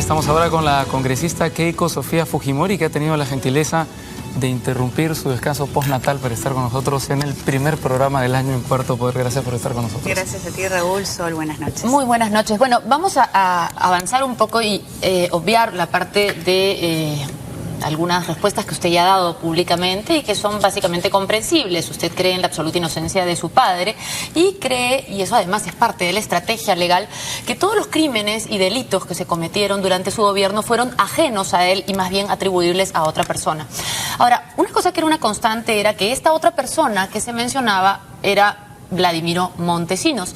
Estamos ahora con la congresista Keiko Sofía Fujimori, que ha tenido la gentileza de interrumpir su descanso postnatal para estar con nosotros en el primer programa del año en Cuarto Poder. Gracias por estar con nosotros. Gracias a ti, Raúl. Sol, buenas noches. Muy buenas noches. Bueno, vamos a avanzar un poco y obviar la parte de algunas respuestas que usted ya ha dado públicamente y que son básicamente comprensibles. Usted cree en la absoluta inocencia de su padre y cree, y eso además es parte de la estrategia legal, que todos los crímenes y delitos que se cometieron durante su gobierno fueron ajenos a él y más bien atribuibles a otra persona. Ahora, una cosa que era una constante era que esta otra persona que se mencionaba era Vladimiro Montesinos.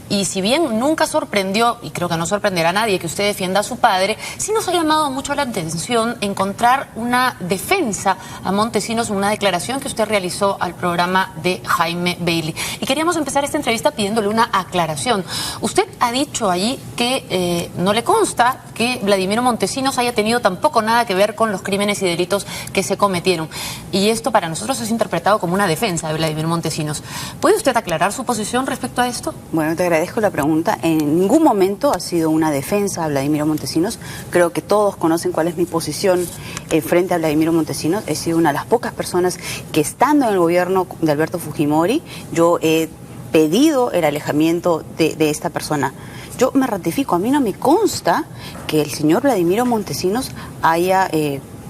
Y si bien nunca sorprendió, y creo que no sorprenderá a nadie que usted defienda a su padre, sí nos ha llamado mucho la atención encontrar una defensa a Montesinos en una declaración que usted realizó al programa de Jaime Bailey. Y queríamos empezar esta entrevista pidiéndole una aclaración. Usted ha dicho allí que no le consta que Vladimiro Montesinos haya tenido tampoco nada que ver con los crímenes y delitos que se cometieron. Y esto para nosotros es interpretado como una defensa de Vladimiro Montesinos. ¿Puede usted aclarar su posición respecto a esto? Bueno, te agradezco la pregunta. En ningún momento ha sido una defensa a Vladimiro Montesinos. Creo que todos conocen cuál es mi posición frente a Vladimiro Montesinos. He sido una de las pocas personas que, estando en el gobierno de Alberto Fujimori, yo he pedido el alejamiento de esta persona. Yo me ratifico, a mí no me consta que el señor Vladimiro Montesinos haya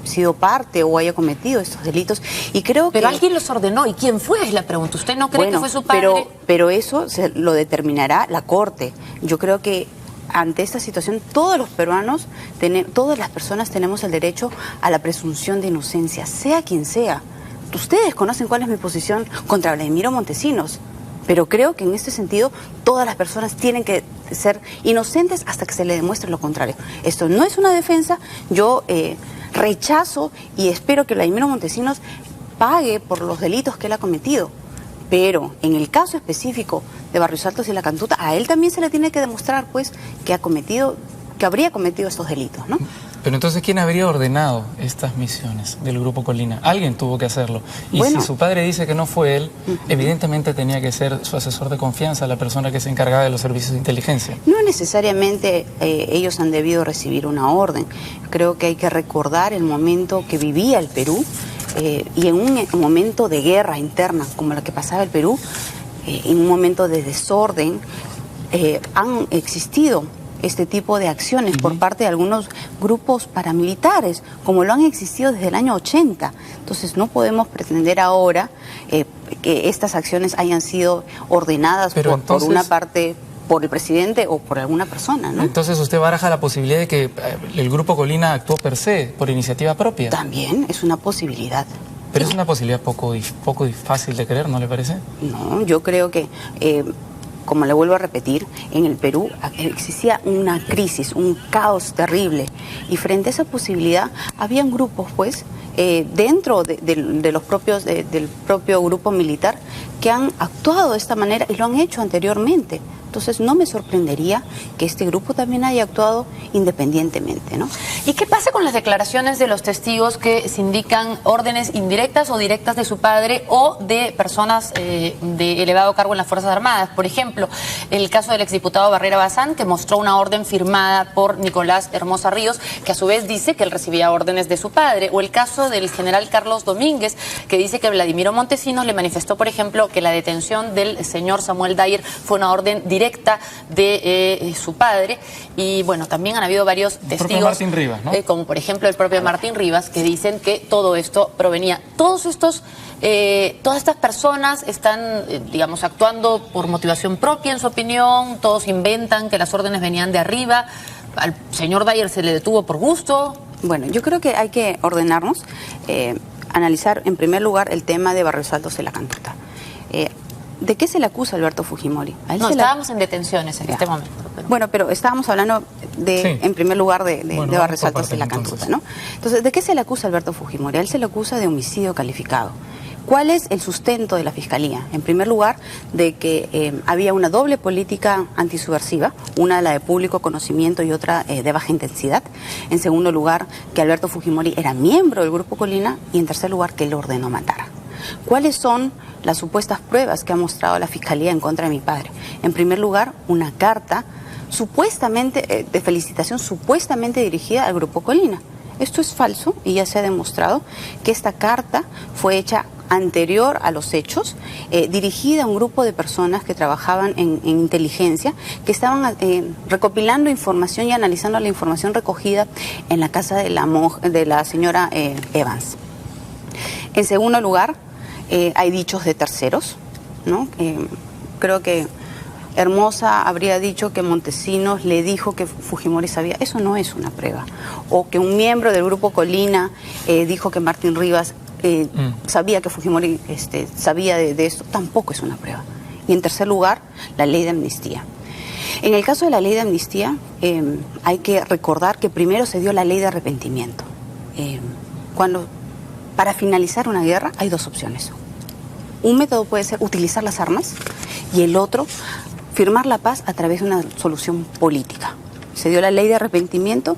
sido parte o haya cometido estos delitos, y creo que... Pero alguien los ordenó, ¿y quién fue? Es la pregunta. ¿Usted no cree que fue su padre? Pero eso lo determinará la Corte. Yo creo que ante esta situación todos los peruanos, todas las personas tenemos el derecho a la presunción de inocencia, sea quien sea. Ustedes conocen cuál es mi posición contra Vladimiro Montesinos, pero creo que en este sentido todas las personas tienen que ser inocentes hasta que se le demuestre lo contrario. Esto no es una defensa. Yo rechazo y espero que Vladimiro Montesinos pague por los delitos que él ha cometido. Pero en el caso específico de Barrios Altos y La Cantuta, a él también se le tiene que demostrar, pues, que habría cometido estos delitos, ¿no? Pero entonces, ¿quién habría ordenado estas misiones del Grupo Colina? Alguien tuvo que hacerlo. Y bueno, si su padre dice que no fue él, evidentemente tenía que ser su asesor de confianza, la persona que se encargaba de los servicios de inteligencia. No necesariamente ellos han debido recibir una orden. Creo que hay que recordar el momento que vivía el Perú, y en un momento de guerra interna como la que pasaba el Perú, en un momento de desorden, han existido este tipo de acciones por parte de algunos grupos paramilitares, como lo han existido desde el año 80. Entonces no podemos pretender ahora que estas acciones hayan sido ordenadas por una parte, por el presidente o por alguna persona, ¿no? Entonces usted baraja la posibilidad de que el Grupo Colina actuó per se, por iniciativa propia. También es una posibilidad. Pero es una posibilidad poco fácil de creer, ¿no le parece? No, yo creo que... como le vuelvo a repetir, en el Perú existía una crisis, un caos terrible, y frente a esa posibilidad habían grupos, pues, dentro de los propios del propio grupo militar, que han actuado de esta manera y lo han hecho anteriormente. Entonces no me sorprendería que este grupo también haya actuado independientemente, ¿no? ¿Y qué pasa con las declaraciones de los testigos que se indican órdenes indirectas o directas de su padre o de personas de elevado cargo en las Fuerzas Armadas? Por ejemplo, el caso del exdiputado Barrera Bazán, que mostró una orden firmada por Nicolás Hermosa Ríos, que a su vez dice que él recibía órdenes de su padre. O el caso del general Carlos Domínguez, que dice que Vladimiro Montesinos le manifestó, por ejemplo, que la detención del señor Samuel Dyer fue una orden directa de su padre. Y bueno, también han habido varios testigos, Martín Rivas, ¿no? Como por ejemplo el propio Martín Rivas, que dicen que todo esto provenía. Todas estas personas están, digamos, actuando por motivación propia, en su opinión. Todos inventan que las órdenes venían de arriba. Al señor Dyer se le detuvo por gusto. Bueno, yo creo que hay que ordenarnos, analizar en primer lugar el tema de Barrios Altos y La Cantuta. ¿De qué se le acusa a Alberto Fujimori? No, estábamos en detenciones en este momento. Bueno, pero estábamos hablando en primer lugar de Barrios Altos y La Cantuta, ¿no? Entonces, ¿de qué se le acusa a Alberto Fujimori? A él se le acusa de homicidio calificado. ¿Cuál es el sustento de la Fiscalía? En primer lugar, de que había una doble política antisubversiva, una la de público conocimiento y otra de baja intensidad. En segundo lugar, que Alberto Fujimori era miembro del Grupo Colina, y en tercer lugar, que él ordenó matar. ¿Cuáles son las supuestas pruebas que ha mostrado la Fiscalía en contra de mi padre? En primer lugar, una carta supuestamente, de felicitación supuestamente dirigida al Grupo Colina. Esto es falso y ya se ha demostrado que esta carta fue hecha anterior a los hechos, dirigida a un grupo de personas que trabajaban en inteligencia, que estaban recopilando información y analizando la información recogida en la casa de la señora Evans. En segundo lugar, hay dichos de terceros, ¿no? Creo que Hermosa habría dicho que Montesinos le dijo que Fujimori sabía. Eso no es una prueba. O que un miembro del Grupo Colina dijo que Martín Rivas sabía que Fujimori sabía de esto. Tampoco es una prueba. Y en tercer lugar, la ley de amnistía. En el caso de la ley de amnistía, hay que recordar que primero se dio la ley de arrepentimiento. Para finalizar una guerra hay dos opciones. Un método puede ser utilizar las armas y el otro, firmar la paz a través de una solución política. Se dio la ley de arrepentimiento,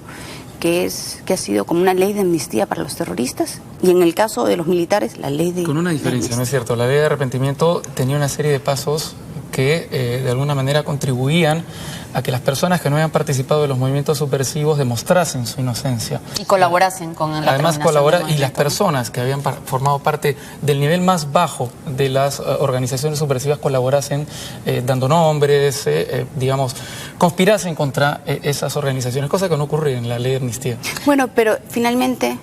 que ha sido como una ley de amnistía para los terroristas, y en el caso de los militares, la ley de... Con una diferencia, ¿no es cierto? La ley de arrepentimiento tenía una serie de pasos que de alguna manera contribuían a que las personas que no habían participado de los movimientos subversivos demostrasen su inocencia. Y colaborasen con la Además colaborar, y las personas que habían formado parte del nivel más bajo de las organizaciones subversivas colaborasen dando nombres, digamos, conspirasen contra esas organizaciones, cosa que no ocurre en la ley de amnistía. Bueno, pero finalmente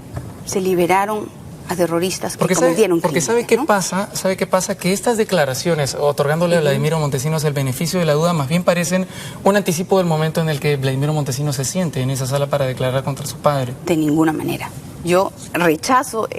se liberaron a terroristas que cometieron crímenes, ¿sabe qué pasa? ¿Sabe qué pasa? Que estas declaraciones, otorgándole a Vladimiro Montesinos el beneficio de la duda, más bien parecen un anticipo del momento en el que Vladimiro Montesinos se siente en esa sala para declarar contra su padre. De ninguna manera. Yo rechazo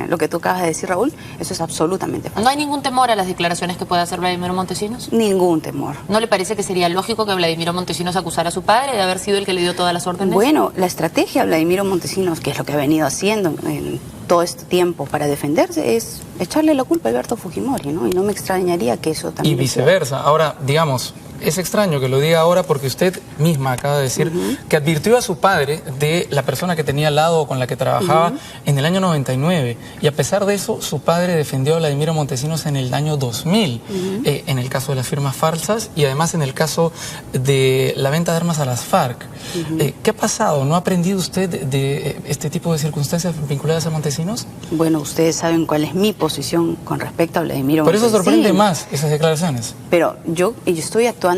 lo que tú acabas de decir, Raúl. Eso es absolutamente falso. ¿No hay ningún temor a las declaraciones que pueda hacer Vladimiro Montesinos? Ningún temor. ¿No le parece que sería lógico que Vladimiro Montesinos acusara a su padre de haber sido el que le dio todas las órdenes? Bueno, la estrategia de Vladimiro Montesinos, que es lo que ha venido haciendo en todo este tiempo para defenderse, es echarle la culpa a Alberto Fujimori, ¿no? Y no me extrañaría que eso también... Y viceversa. Ahora, digamos... Es extraño que lo diga ahora porque usted misma acaba de decir que advirtió a su padre de la persona que tenía al lado o con la que trabajaba en el año 99. Y a pesar de eso, su padre defendió a Vladimiro Montesinos en el año 2000, en el caso de las firmas falsas y además en el caso de la venta de armas a las FARC. ¿Qué ha pasado? ¿No ha aprendido usted de este tipo de circunstancias vinculadas a Montesinos? Bueno, ustedes saben cuál es mi posición con respecto a Vladimiro Montesinos. Por eso sorprende más esas declaraciones. Pero yo estoy actuando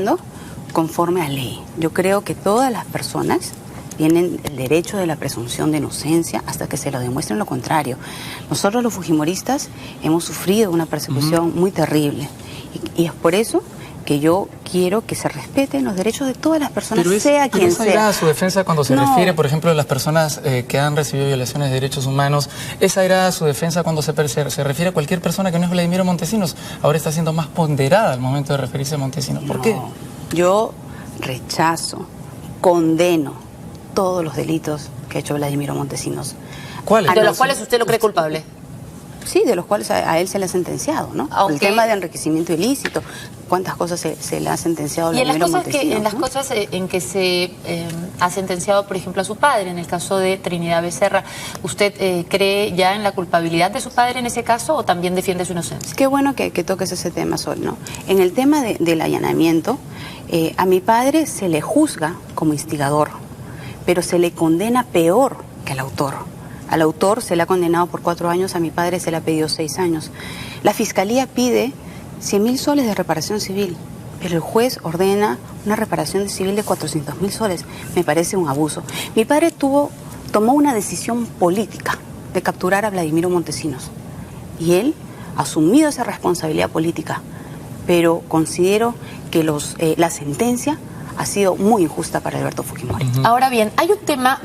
conforme a ley. Yo creo que todas las personas tienen el derecho de la presunción de inocencia hasta que se lo demuestren lo contrario. Nosotros los fujimoristas hemos sufrido una persecución muy terrible y es por eso que yo quiero que se respeten los derechos de todas las personas, sea quien sea. Esa era su defensa cuando se refiere, por ejemplo, a las personas que han recibido violaciones de derechos humanos. Esa era su defensa cuando se refiere a cualquier persona que no es Vladimiro Montesinos. Ahora está siendo más ponderada al momento de referirse a Montesinos. ¿Por qué? Yo rechazo, condeno todos los delitos que ha hecho Vladimiro Montesinos. ¿Cuáles? ¿De los cuales usted lo cree culpable? Sí, de los cuales a él se le ha sentenciado, ¿no? El tema de enriquecimiento ilícito, cuántas cosas se le ha sentenciado a Vladimiro Montesinos. Y en las cosas en que se ha sentenciado, por ejemplo, a su padre, en el caso de Trinidad Becerra, ¿usted cree ya en la culpabilidad de su padre en ese caso o también defiende su inocencia? Qué bueno que toques ese tema, Sol, ¿no? En el tema del allanamiento, a mi padre se le juzga como instigador, pero se le condena peor que al autor. Al autor se le ha condenado por 4 años, a mi padre se le ha pedido 6 años. La Fiscalía pide 100.000 soles de reparación civil, pero el juez ordena una reparación civil de 400.000 soles. Me parece un abuso. Mi padre tomó una decisión política de capturar a Vladimiro Montesinos y él ha asumido esa responsabilidad política, pero considero que la sentencia ha sido muy injusta para Alberto Fujimori. Ahora bien, hay un tema,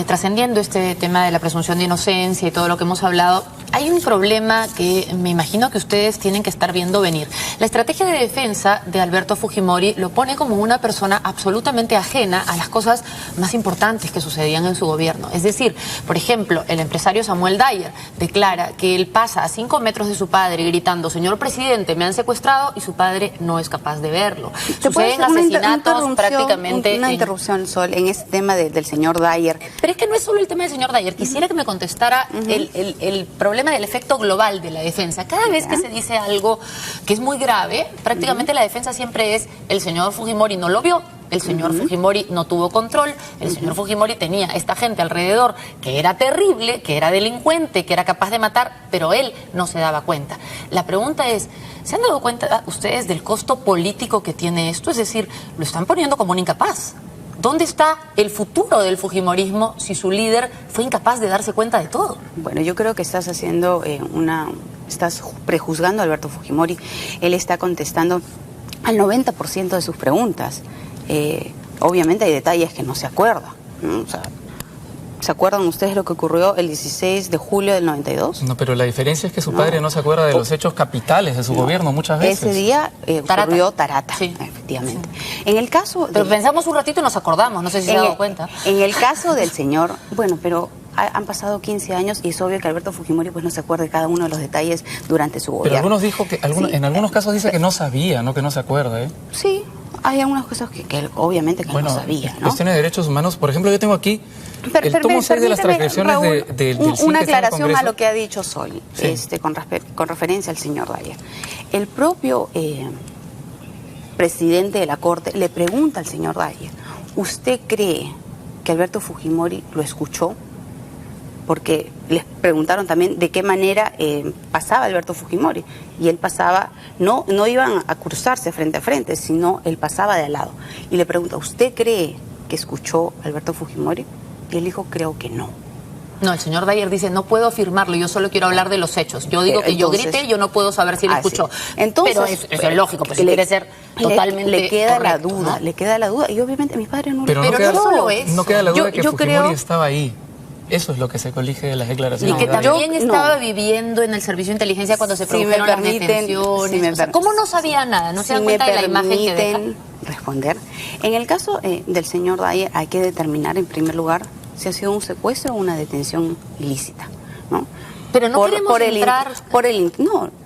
trascendiendo este tema de la presunción de inocencia y todo lo que hemos hablado, hay un problema que me imagino que ustedes tienen que estar viendo venir. La estrategia de defensa de Alberto Fujimori lo pone como una persona absolutamente ajena a las cosas más importantes que sucedían en su gobierno. Es decir, por ejemplo, el empresario Samuel Dyer declara que él pasa a 5 metros de su padre gritando: señor presidente, me han secuestrado, y su padre no es capaz de verlo. Suceden asesinatos prácticamente... Una interrupción, Sol, en este tema del señor Dyer. Pero es que no es solo el tema del señor Dyer. Quisiera que me contestara el problema del efecto global de la defensa. Cada vez que se dice algo que es muy grave, prácticamente la defensa siempre es: el señor Fujimori no lo vio, el señor Fujimori no tuvo control, el señor Fujimori tenía esta gente alrededor que era terrible, que era delincuente, que era capaz de matar, pero él no se daba cuenta. La pregunta es, ¿se han dado cuenta ustedes del costo político que tiene esto? Es decir, lo están poniendo como un incapaz. ¿Dónde está el futuro del fujimorismo si su líder fue incapaz de darse cuenta de todo? Bueno, yo creo que estás haciendo estás prejuzgando a Alberto Fujimori. Él está contestando al 90% de sus preguntas. Obviamente hay detalles que no se acuerda, ¿no? O sea, ¿se acuerdan ustedes lo que ocurrió el 16 de julio del 92? No, pero la diferencia es que su padre no se acuerda de los hechos capitales de su gobierno muchas veces. Ese día ocurrió Tarata, sí, efectivamente. Sí. En el caso... Pero pensamos un ratito y nos acordamos, no sé si se ha dado cuenta. En el caso del señor, bueno, pero han pasado 15 años y es obvio que Alberto Fujimori pues no se acuerda de cada uno de los detalles durante su gobierno. Pero algunos dijo que, en algunos casos dice que no sabía, no que no se acuerda, ¿eh? Sí, hay algunas cosas que obviamente que no sabía, ¿no? Cuestiones de derechos humanos, por ejemplo, yo tengo aquí el tomo 6 de las transcripciones Raúl, del una aclaración a lo que ha dicho Sol, sí. con referencia al señor Dyer. El propio presidente de la Corte le pregunta al señor Dyer, ¿usted cree que Alberto Fujimori lo escuchó? Porque les preguntaron también de qué manera pasaba Alberto Fujimori. Y él pasaba, no iban a cruzarse frente a frente, sino él pasaba de al lado. Y le pregunta, ¿usted cree que escuchó a Alberto Fujimori? Y él dijo, creo que no. No, el señor Dyer dice, no puedo afirmarlo, yo solo quiero hablar de los hechos. Yo digo que yo grité, yo no puedo saber si él escuchó. Entonces, pero es lógico, pues si quiere ser totalmente le queda correcto, la duda, ¿no? Le queda la duda. Y obviamente mi padre no pero lo no queda, no solo eso. No queda la duda de que Fujimori estaba ahí. Eso es lo que se colige de las declaraciones. Y que también estaba viviendo en el servicio de inteligencia cuando se produjeron las detenciones. ¿Cómo no sabía nada? ¿No se dan cuenta de la imagen que deja? Responder. En el caso del señor Dyer hay que determinar en primer lugar si ha sido un secuestro o una detención ilícita, ¿no? Pero no queremos entrar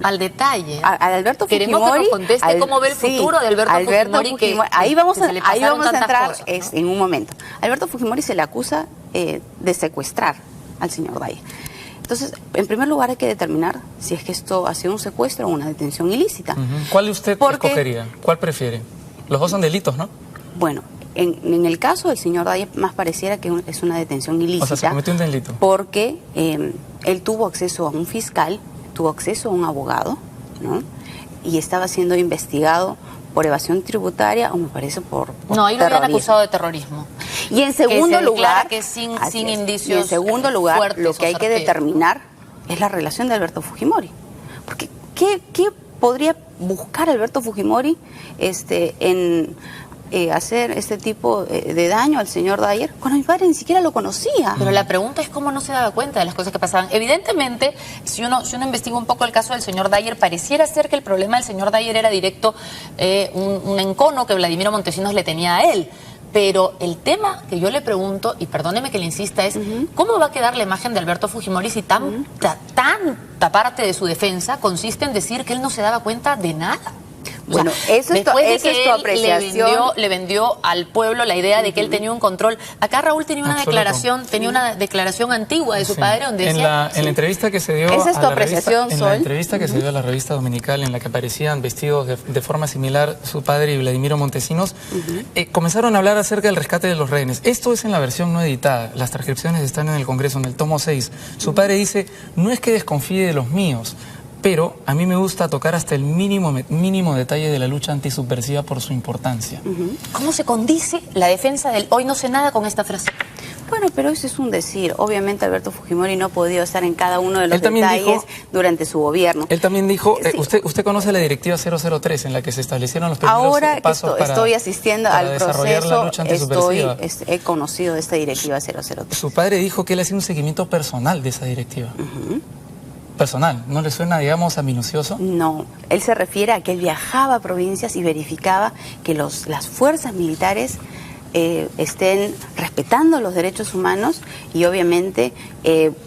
al detalle. A Alberto Fujimori. Queremos que nos conteste cómo ve el futuro de Alberto Fujimori. Ahí vamos a entrar cosas, ¿no? En un momento. Alberto Fujimori se le acusa de secuestrar al señor Dyer. Entonces, en primer lugar hay que determinar si es que esto ha sido un secuestro o una detención ilícita. ¿Cuál usted escogería? ¿Cuál prefiere? Los dos son delitos, ¿no? Bueno, en el caso del señor Dyer más pareciera que es una detención ilícita. O sea, se cometió un delito. Porque él tuvo acceso a un fiscal, tuvo acceso a un abogado, ¿no? Y estaba siendo investigado por evasión tributaria o me parece por no, ahí lo habían acusado de terrorismo. Y en segundo lugar, que sin indicios y en segundo lugar, lo que hay que certeros. Determinar es la relación de Alberto Fujimori. Porque ¿qué podría buscar Alberto Fujimori en hacer este tipo de daño al señor Dyer cuando mi padre ni siquiera lo conocía? Pero la pregunta es cómo no se daba cuenta de las cosas que pasaban. Evidentemente, si uno investiga un poco el caso del señor Dyer, pareciera ser que el problema del señor Dyer era directo un encono que Vladimiro Montesinos le tenía a él. Pero el tema que yo le pregunto, y perdóneme que le insista, es ¿cómo va a quedar la imagen de Alberto Fujimori si tanta parte de su defensa consiste en decir que él no se daba cuenta de nada? Bueno, o sea, eso es tu apreciación. Le vendió al pueblo la idea de que él tenía un control. Acá Raúl tenía una declaración antigua de su padre donde decía... En la entrevista que se dio esa es tu apreciación, en la entrevista que se dio a la revista dominical en la que aparecían vestidos de forma similar su padre y Vladimiro Montesinos, comenzaron a hablar acerca del rescate de los rehenes. Esto es en la versión no editada. Las transcripciones están en el Congreso, en el tomo 6. Su padre dice, no es que desconfíe de los míos, pero a mí me gusta tocar hasta el mínimo detalle de la lucha antisubversiva por su importancia. ¿Cómo se condice la defensa del hoy no sé nada con esta frase? Bueno, pero eso es un decir. Obviamente Alberto Fujimori no ha podido estar en cada uno de los detalles durante su gobierno. Él también dijo, usted conoce la directiva 003 en la que se establecieron los primeros ahora pasos que estoy asistiendo al proceso, la lucha antisubversiva. He conocido de esta directiva 003. Su padre dijo que él hacía un seguimiento personal de esa directiva. Personal, ¿no le suena, digamos, a minucioso? No, él se refiere a que él viajaba a provincias y verificaba que las fuerzas militares estén respetando los derechos humanos y obviamente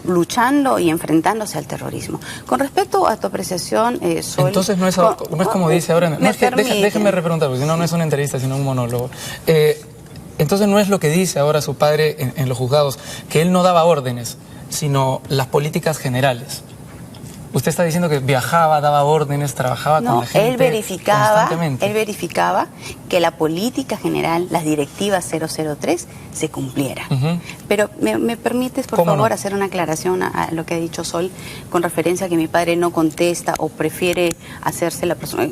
luchando y enfrentándose al terrorismo. Con respecto a tu apreciación, Sol... Entonces no es como dice ahora... No, es que déjeme repreguntar, porque si no es una entrevista, sino un monólogo. Entonces no es lo que dice ahora su padre en los juzgados, que él no daba órdenes, sino las políticas generales. Usted está diciendo que viajaba, daba órdenes, trabajaba con la gente él verificaba constantemente. que la política general, las directivas 003, se cumpliera. Pero ¿me permites, por favor, hacer una aclaración a lo que ha dicho Sol con referencia a que mi padre no contesta o prefiere hacerse la persona,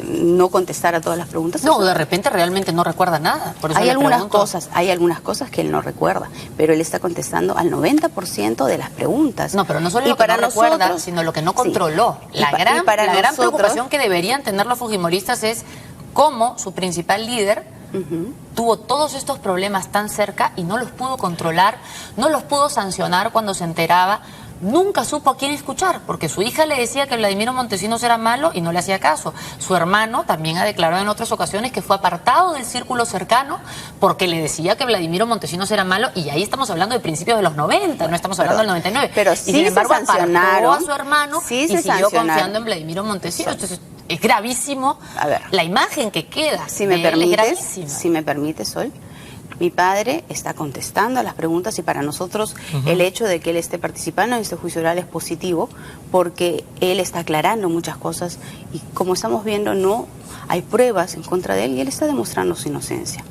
no contestar a todas las preguntas? No, de repente realmente no recuerda nada. Por eso hay algunas cosas que él no recuerda, pero él está contestando al 90% de las preguntas. No, pero no solo lo que no recuerda, sino lo que no controló. Sí. La gran preocupación que deberían tener los fujimoristas es cómo su principal líder tuvo todos estos problemas tan cerca y no los pudo controlar, no los pudo sancionar cuando se enteraba. Nunca supo a quién escuchar, porque su hija le decía que Vladimiro Montesinos era malo y no le hacía caso. Su hermano también ha declarado en otras ocasiones que fue apartado del círculo cercano porque le decía que Vladimiro Montesinos era malo, y ahí estamos hablando de principios de los 90, no estamos hablando del 99. Pero sí, y sin embargo apartó a su hermano y siguió confiando en Vladimiro Montesinos. Entonces es gravísimo la imagen que queda. Si me permites, Sol. Mi padre está contestando a las preguntas, y para nosotros el hecho de que él esté participando en este juicio oral es positivo, porque él está aclarando muchas cosas y, como estamos viendo, no hay pruebas en contra de él y él está demostrando su inocencia.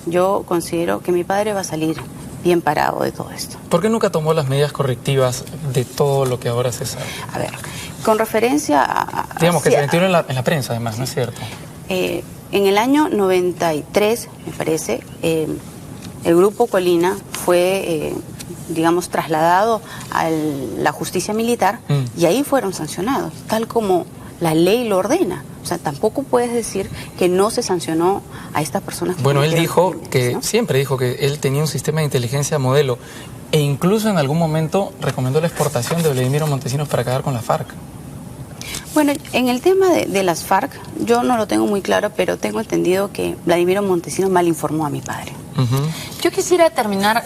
Yo considero que mi padre va a salir bien parado de todo esto. ¿Por qué nunca tomó las medidas correctivas de todo lo que ahora se sabe? A ver, con referencia a... Digamos que se metió en la prensa, además, ¿no es cierto? En el año 93, me parece, el Grupo Colina fue, digamos, trasladado a la justicia militar y ahí fueron sancionados, tal como la ley lo ordena. O sea, tampoco puedes decir que no se sancionó a estas personas. Bueno, él dijo que, ¿no? Siempre dijo que él tenía un sistema de inteligencia modelo, e incluso en algún momento recomendó la exportación de Vladimiro Montesinos para acabar con la FARC. Bueno, en el tema de las FARC, yo no lo tengo muy claro, pero tengo entendido que Vladimiro Montesinos mal informó a mi padre. Yo quisiera terminar,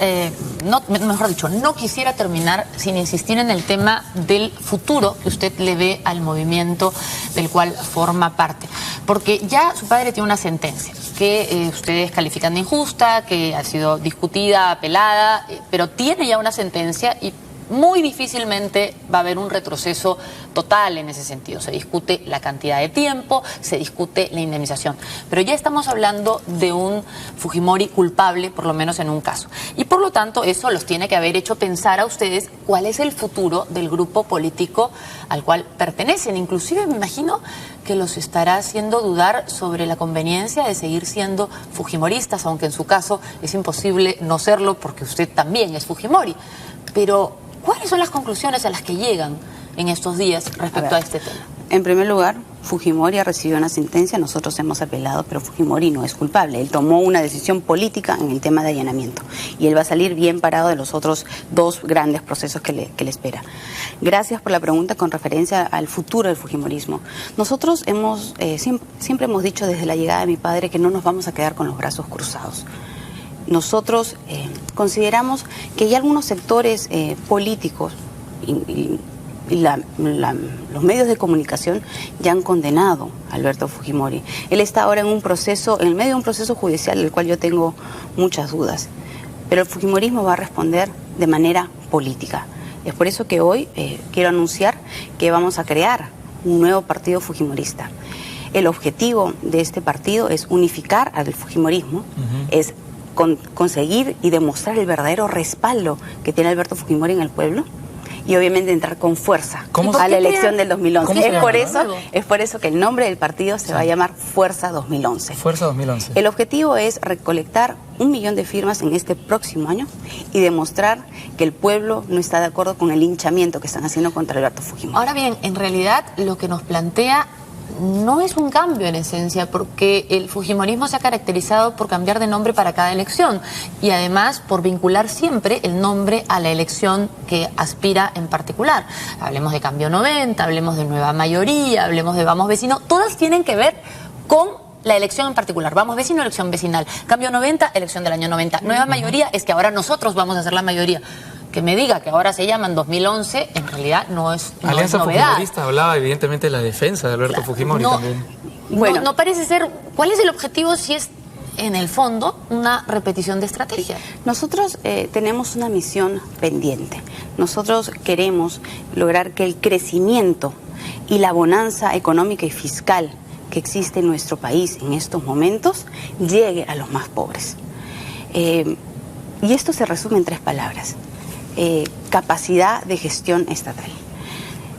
no quisiera terminar sin insistir en el tema del futuro que usted le ve al movimiento del cual forma parte. Porque ya su padre tiene una sentencia que ustedes califican de injusta, que ha sido discutida, apelada, pero tiene ya una sentencia y muy difícilmente va a haber un retroceso total en ese sentido. Se discute la cantidad de tiempo, se discute la indemnización. Pero ya estamos hablando de un Fujimori culpable, por lo menos en un caso. Y por lo tanto, eso los tiene que haber hecho pensar a ustedes cuál es el futuro del grupo político al cual pertenecen. Inclusive me imagino que los estará haciendo dudar sobre la conveniencia de seguir siendo fujimoristas, aunque en su caso es imposible no serlo porque usted también es Fujimori. Pero ¿cuáles son las conclusiones a las que llegan en estos días respecto a este tema? En primer lugar, Fujimori ha recibido una sentencia, nosotros hemos apelado, pero Fujimori no es culpable. Él tomó una decisión política en el tema de allanamiento y él va a salir bien parado de los otros dos grandes procesos que le espera. Gracias por la pregunta con referencia al futuro del fujimorismo. Nosotros siempre hemos dicho desde la llegada de mi padre que no nos vamos a quedar con los brazos cruzados. Nosotros consideramos que hay algunos sectores políticos y los medios de comunicación ya han condenado a Alberto Fujimori. Él está ahora en el medio de un proceso judicial del cual yo tengo muchas dudas. Pero el fujimorismo va a responder de manera política. Es por eso que hoy quiero anunciar que vamos a crear un nuevo partido fujimorista. El objetivo de este partido es unificar al fujimorismo, es conseguir y demostrar el verdadero respaldo que tiene Alberto Fujimori en el pueblo y obviamente entrar con fuerza a la elección del 2011. Es por eso que el nombre del partido se va a llamar Fuerza 2011. Fuerza 2011. El objetivo es recolectar 1 millón de firmas en este próximo año y demostrar que el pueblo no está de acuerdo con el linchamiento que están haciendo contra Alberto Fujimori. Ahora bien, en realidad lo que nos plantea no es un cambio en esencia, porque el fujimorismo se ha caracterizado por cambiar de nombre para cada elección y además por vincular siempre el nombre a la elección que aspira en particular. Hablemos de Cambio 90, hablemos de Nueva Mayoría, hablemos de Vamos Vecino, todas tienen que ver con la elección en particular. Vamos Vecino, elección vecinal. Cambio 90, elección del año 90. Nueva Mayoría es que ahora nosotros vamos a ser la mayoría. Que me diga que ahora se llaman 2011, en realidad no es novedad. Alianza Fujimorista hablaba evidentemente de la defensa de Alberto Fujimori también. Bueno, no parece ser. ¿Cuál es el objetivo si es en el fondo, una repetición de estrategia. Nosotros tenemos una misión pendiente. Nosotros queremos lograr que el crecimiento y la bonanza económica y fiscal que existe en nuestro país en estos momentos llegue a los más pobres. Y esto se resume en 3 palabras. Capacidad de gestión estatal.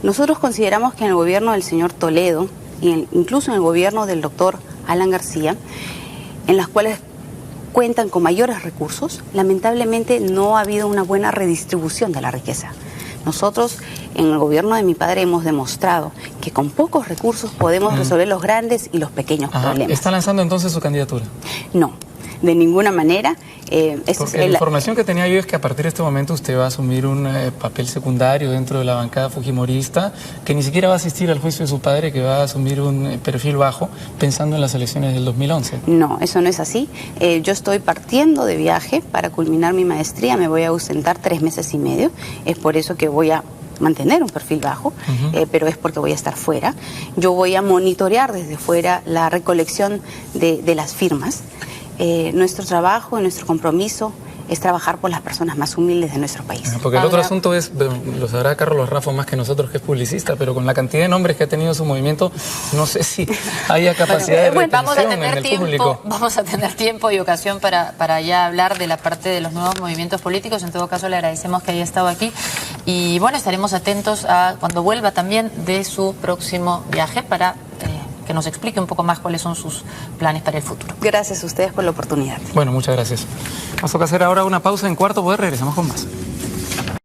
Nosotros consideramos que en el gobierno del señor Toledo, incluso en el gobierno del doctor Alan García, en las cuales cuentan con mayores recursos, lamentablemente no ha habido una buena redistribución de la riqueza. Nosotros en el gobierno de mi padre hemos demostrado que con pocos recursos podemos resolver los grandes y los pequeños problemas. ¿Está lanzando entonces su candidatura? No, de ninguna manera. Porque la información que tenía yo es que a partir de este momento usted va a asumir un papel secundario dentro de la bancada fujimorista, que ni siquiera va a asistir al juicio de su padre, que va a asumir un perfil bajo pensando en las elecciones del 2011. No, eso no es así. Yo estoy partiendo de viaje para culminar mi maestría, me voy a ausentar 3 meses y medio, es por eso que voy a mantener un perfil bajo, pero es porque voy a estar fuera. Yo voy a monitorear desde fuera la recolección de las firmas. Nuestro trabajo y nuestro compromiso es trabajar por las personas más humildes de nuestro país. Porque el otro asunto es, lo sabrá Carlos Raffo más que nosotros, que es publicista, pero con la cantidad de nombres que ha tenido su movimiento, no sé si haya capacidad de retención en el público. Vamos a tener tiempo y ocasión para ya hablar de la parte de los nuevos movimientos políticos. En todo caso, le agradecemos que haya estado aquí. Y bueno, estaremos atentos a cuando vuelva también de su próximo viaje para que nos explique un poco más cuáles son sus planes para el futuro. Gracias a ustedes por la oportunidad. Bueno, muchas gracias. Vamos a hacer ahora una pausa en Cuarto Poder, regresamos con más.